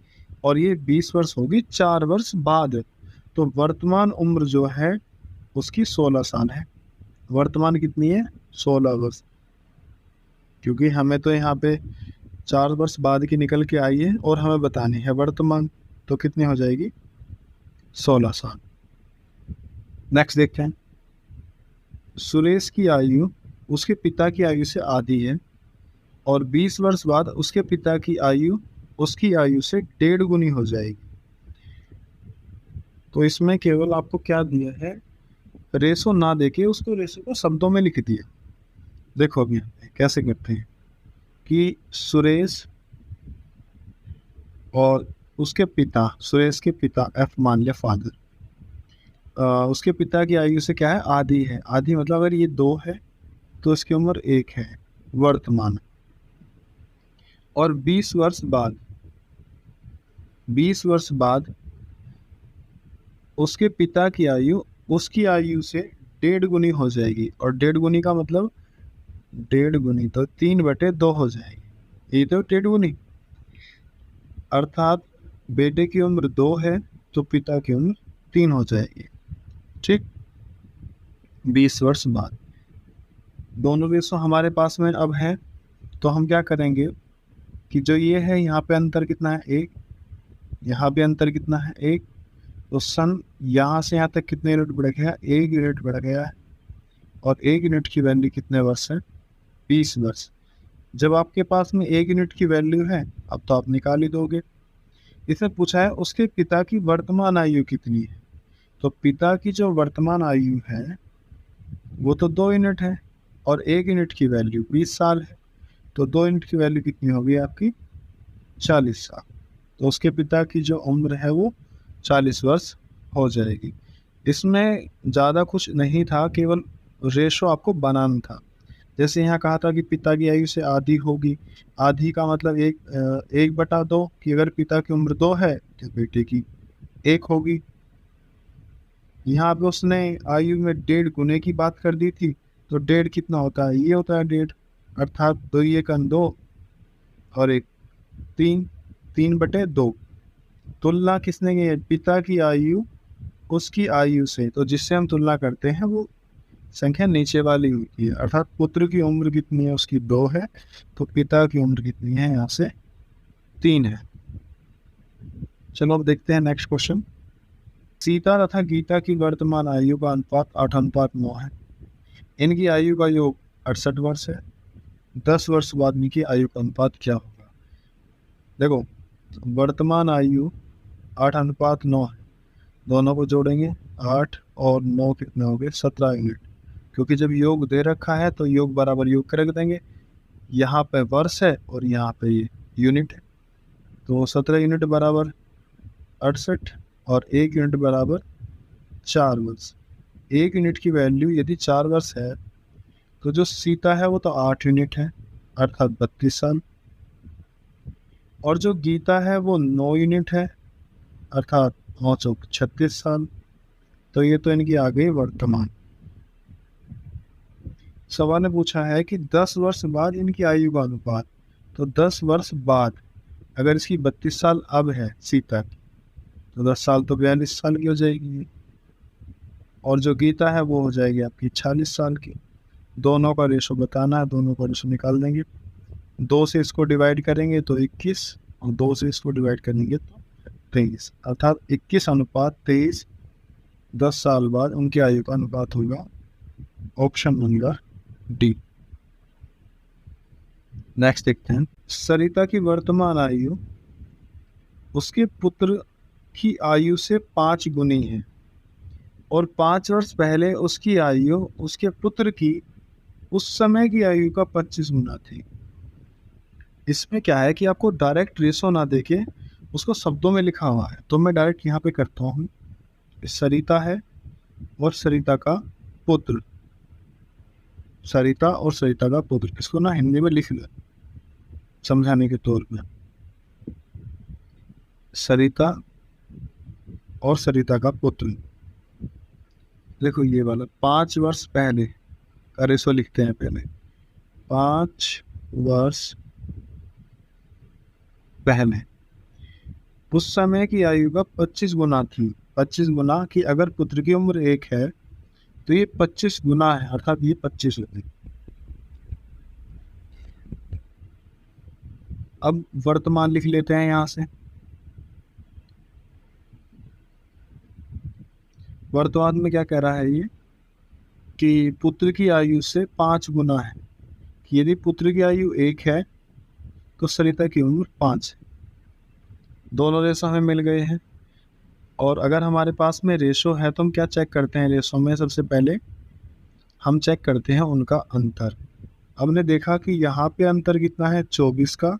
और ये 20 वर्ष होगी 4 वर्ष बाद। तो वर्तमान उम्र जो है उसकी 16 साल है। वर्तमान कितनी है, 16 वर्ष। क्योंकि हमें तो यहाँ पे 4 वर्ष बाद की निकल के आई है और हमें बतानी है वर्तमान, तो कितनी हो जाएगी, 16 साल। नेक्स्ट देखते हैं। सुरेश की आयु उसके पिता की आयु से आधी है, और 20 वर्ष बाद उसके पिता की आयु उसकी आयु से 1.5 गुनी हो जाएगी। तो इसमें केवल आपको क्या दिया है, रेशो ना देके उसको रेशो को शब्दों में लिख दिया। देखो अभी कैसे करते हैं कि सुरेश और उसके पिता, सुरेश के पिता एफ मान लिया फादर, उसके पिता की आयु से क्या है, आधी है। आधी मतलब अगर ये 2 है तो इसकी उम्र 1 है वर्तमान। और 20 वर्ष बाद उसके पिता की आयु उसकी आयु से 1.5 गुनी हो जाएगी। और 1.5 गुनी का मतलब 1.5 गुनी तो 3/2 हो जाएगी। ये तो 1.5 गुनी, अर्थात बेटे की उम्र 2 है तो पिता की उम्र 3 हो जाएगी। ठीक। 20 वर्ष बाद दोनों रेशो हमारे पास में अब है, तो हम क्या करेंगे कि जो ये है यहाँ पे अंतर कितना है, 1। यहाँ पे अंतर कितना है, 1। तो सन यहाँ से यहाँ तक कितने यूनिट बढ़ गया, 1 यूनिट बढ़ गया है। और 1 यूनिट की वैल्यू कितने वर्ष है, 20 वर्ष। जब आपके पास में 1 यूनिट की वैल्यू है, अब तो आप निकाल ही दोगे। इसमें पूछा है उसके पिता की वर्तमान आयु कितनी है। तो पिता की जो वर्तमान आयु है वो तो 2 यूनिट है, और 1 यूनिट की वैल्यू 20 साल है। तो 2 यूनिट की वैल्यू कितनी होगी आपकी, 40 साल। तो उसके पिता की जो उम्र है वो 40 वर्ष हो जाएगी। इसमें ज़्यादा कुछ नहीं था, केवल रेशो आपको बनाना था। जैसे यहाँ कहा था कि पिता की आयु से आधी होगी, आधी का मतलब 1/2 कि अगर पिता की उम्र 2 है तो बेटे की 1 होगी। यहाँ पे उसने आयु में 1.5 गुने की बात कर दी थी, तो 1.5 कितना होता है, ये होता है 1.5, अर्थात 2 1 2 और 1 3, 3/2। तुलना किसने की है, पिता की आयु उसकी आयु से। तो जिससे हम तुलना करते हैं वो संख्या नीचे वाली होती है, अर्थात पुत्र की उम्र कितनी है, उसकी 2 है, तो पिता की उम्र कितनी है, यहाँ से 3 है। चलो अब देखते हैं नेक्स्ट क्वेश्चन। सीता तथा गीता की वर्तमान आयु का अनुपात 8:9 है। इनकी आयु का योग 68 वर्ष है। 10 वर्ष बाद इनकी आयु का अनुपात क्या होगा। देखो वर्तमान आयु 8:9 है, दोनों को जोड़ेंगे 8 और 9 कितने हो गए, 17 यूनिट। क्योंकि जब योग दे रखा है तो योग बराबर योग कर देंगे। यहाँ पे वर्ष है और यहाँ पे ये यूनिट है, तो 17 यूनिट बराबर 68, और 1 यूनिट बराबर 4 वर्ष। 1 यूनिट की वैल्यू यदि 4 वर्ष है, तो जो सीता है वो तो 8 यूनिट है, अर्थात 32 साल। और जो गीता है वो 9 यूनिट है, अर्थात 9 चौक 36 साल। तो ये तो इनकी आ गई वर्तमान। सवाल ने पूछा है कि 10 वर्ष बाद इनकी आयु का अनुपात। तो 10 वर्ष बाद अगर इसकी 32 साल अब है सीता की, तो 10 साल तो 42 साल की हो जाएगी। और जो गीता है वो हो जाएगी आपकी 46 साल की। दोनों का रेशो बताना है, दोनों का रेशो निकाल देंगे। 2 से इसको डिवाइड करेंगे तो 21 और 2 से इसको डिवाइड करेंगे तो 23, अर्थात 21:23 10 साल बाद उनकी आयु का अनुपात होगा। Option number D. नेक्स्ट देखते हैं, सरिता की वर्तमान आयु उसके पुत्र की आयु से 5 गुनी है और 5 वर्ष पहले उसकी आयु उसके पुत्र की उस समय की आयु का 25 गुना थी। इसमें क्या है कि आपको डायरेक्ट रेशो ना देके उसको शब्दों में लिखा हुआ है, तो मैं डायरेक्ट यहाँ पे करता हूँ। सरिता है और सरिता का पुत्र, सरिता और सरिता का पुत्र, इसको ना हिंदी में लिख लो समझाने के तौर पे। सरिता और सरिता का पुत्र, देखो ये वाला 5 वर्ष पहले का रेशो लिखते हैं पहले। 5 वर्ष पहले उस समय की आयु का 25 गुना थी। 25 गुना की अगर पुत्र की उम्र 1 है तो ये 25 गुना है, अर्थात ये 25 होते। अब वर्तमान लिख लेते हैं यहाँ से। वर्तमान में क्या कह रहा है ये कि पुत्र की आयु से 5 गुना है। यदि पुत्र की आयु 1 है तो सरिता की उम्र 5 है। दोनों रेशो हमें मिल गए हैं। और अगर हमारे पास में रेशो है तो हम क्या चेक करते हैं रेशो में? सबसे पहले हम चेक करते हैं उनका अंतर। हमने देखा कि यहाँ पे अंतर कितना है 24 का,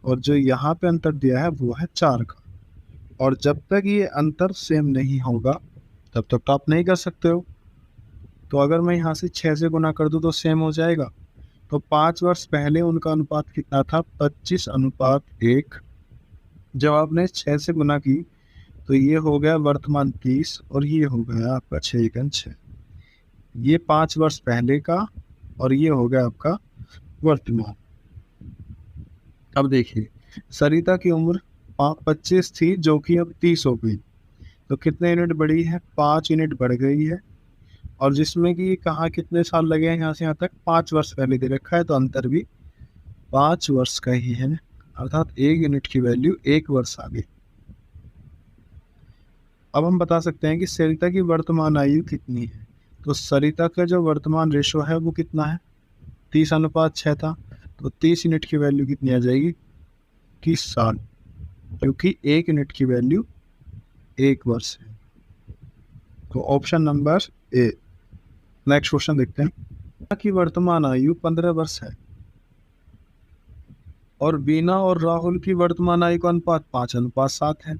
और जो यहाँ पे अंतर दिया है वो है 4 का। और जब तक ये अंतर सेम नहीं होगा तब तक तो आप नहीं कर सकते हो। तो अगर मैं यहाँ से 6 से गुना कर दूँ तो सेम हो जाएगा। तो 5 वर्ष पहले उनका अनुपात कितना था? 25:1। जब आपने 6 से गुना की तो ये हो गया वर्तमान 30 और ये हो गया आपका 6×6। ये 5 वर्ष पहले का और ये हो गया आपका वर्तमान। अब देखिए सरिता की उम्र 25 थी जो कि अब 30 हो गई, तो कितने यूनिट बढ़ी है? 5 यूनिट बढ़ गई है। और जिसमें कि कहाँ कितने साल लगे हैं यहाँ से यहाँ तक? 5 वर्ष पहले दे रखा है, तो अंतर भी 5 वर्ष का ही है, अर्थात 1 यूनिट की वैल्यू 1 वर्ष आ गई। अब हम बता सकते हैं कि सरिता की वर्तमान आयु कितनी है। तो सरिता का जो वर्तमान रेशो है वो कितना है? 30:6 था, तो 30 यूनिट की वैल्यू कितनी आ जाएगी? 30 साल, क्योंकि 1 यूनिट की वैल्यू 1 वर्ष है। तो option number A. Next question देखते हैं। वीणा की वर्तमान आयु 15 वर्ष है और वीणा और राहुल की वर्तमान आयु का अनुपात 5:7 है,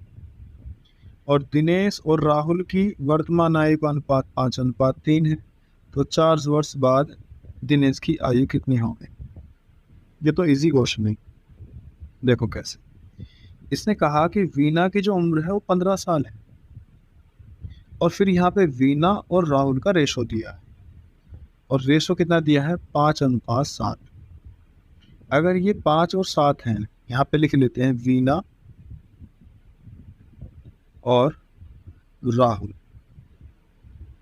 और दिनेश और राहुल की वर्तमान आयु का अनुपात 5:3 है। तो 4 वर्ष बाद दिनेश की आयु कितनी होगी? ये तो इजी क्वेश्चन है। देखो कैसे, इसने कहा कि वीणा की जो उम्र है वो 15 साल है, और फिर यहाँ पे वीणा और राहुल का रेशो दिया है, और रेशो कितना दिया है? 5:7। अगर ये 5 और 7 हैं, यहाँ पे लिख लेते हैं वीणा और राहुल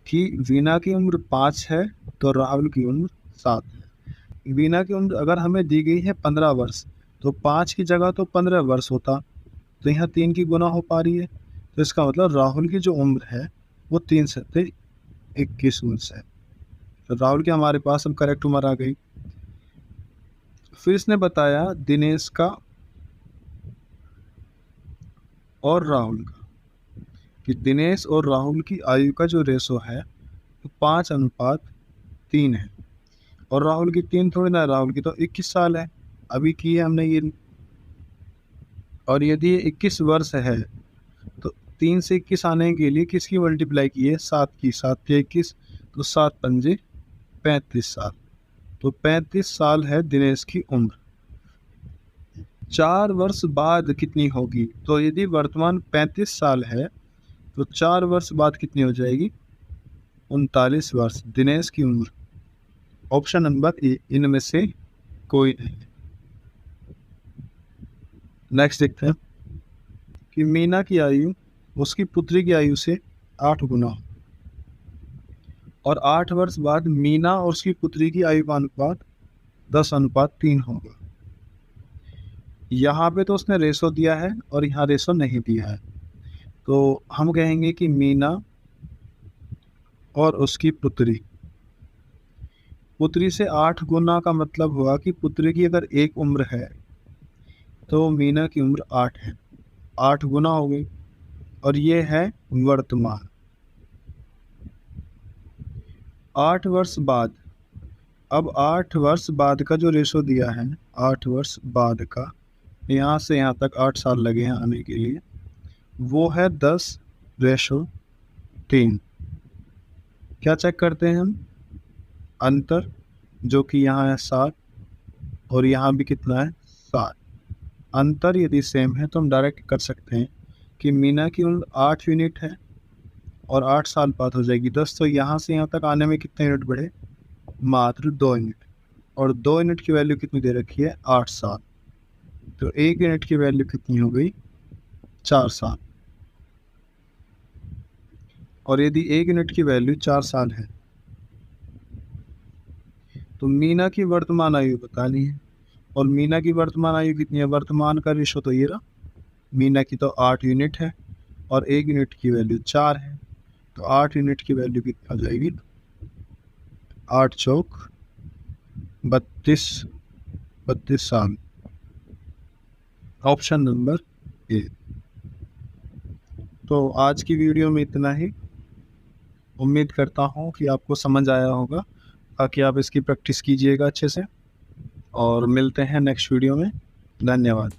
की। वीणा की उम्र 5 है तो राहुल की उम्र 7 है। वीणा की उम्र अगर हमें दी गई है 15 वर्ष, तो 5 की जगह तो 15 वर्ष होता, तो यहाँ 3 की गुना हो पा रही है। तो इसका मतलब राहुल की जो उम्र है वो 3 से 21 वर्ष है। तो राहुल की हमारे पास अब करेक्ट उम्र आ गई। फिर इसने बताया दिनेश का और राहुल का, कि दिनेश और राहुल की आयु का जो रेशो है वो 5:3 है, और राहुल की 3 थोड़ी ना, राहुल की तो 21 साल है, अभी की है हमने ये। और यदि ये 21 वर्ष है तो 3 से 21 आने के लिए किसकी मल्टीप्लाई की है? 7 की। 7 के 21, तो 7×5 = 35 साल। तो 35 साल है दिनेश की उम्र। 4 वर्ष बाद कितनी होगी? तो यदि वर्तमान 35 साल है तो 4 वर्ष बाद कितनी हो जाएगी? 39 वर्ष दिनेश की उम्र। ऑप्शन नंबर ए, इनमें से कोई नहीं। नेक्स्ट देखते हैं कि मीना की आयु उसकी पुत्री की आयु से 8 गुना, और 8 वर्ष बाद मीना और उसकी पुत्री की आयु का अनुपात 10:3 होगा। यहाँ पे तो उसने रेशो दिया है और यहाँ रेशो नहीं दिया है, तो हम कहेंगे कि मीना और उसकी पुत्री। पुत्री से 8 गुना का मतलब हुआ कि पुत्री की अगर 1 उम्र है तो मीना की उम्र 8 है, 8 गुना हो गई। और ये है वर्तमान। 8 वर्ष बाद, अब 8 वर्ष बाद का जो रेशो दिया है, 8 वर्ष बाद का, यहाँ से यहाँ तक 8 साल लगे हैं आने के लिए, वो है 10:3। क्या चेक करते हैं हम? अंतर, जो कि यहाँ है 7 और यहाँ भी कितना है 7। अंतर यदि सेम है तो हम डायरेक्ट कर सकते हैं कि मीना की उम्र 8 यूनिट है और 8 साल बाद हो जाएगी 10, तो यहाँ से यहाँ तक आने में कितने यूनिट बढ़े? मात्र 2 यूनिट। और 2 यूनिट की वैल्यू कितनी दे रखी है? 8 साल। तो 1 यूनिट की वैल्यू कितनी हो गई? 4 साल। और यदि 1 यूनिट की वैल्यू 4 साल है तो मीना की वर्तमान आयु बतानी है। और मीना की वर्तमान आयु कितनी है? वर्तमान का रेशो तो ये रहा, मीना की तो 8 यूनिट है और 1 यूनिट की वैल्यू 4 है, तो 8 यूनिट की वैल्यू कितनी आ जाएगी? 8 चौक 32, 32 साल। Option number A. तो आज की वीडियो में इतना ही। उम्मीद करता हूँ कि आपको समझ आया होगा, ताकि आप इसकी प्रैक्टिस कीजिएगा अच्छे से। और मिलते हैं नेक्स्ट वीडियो में। धन्यवाद।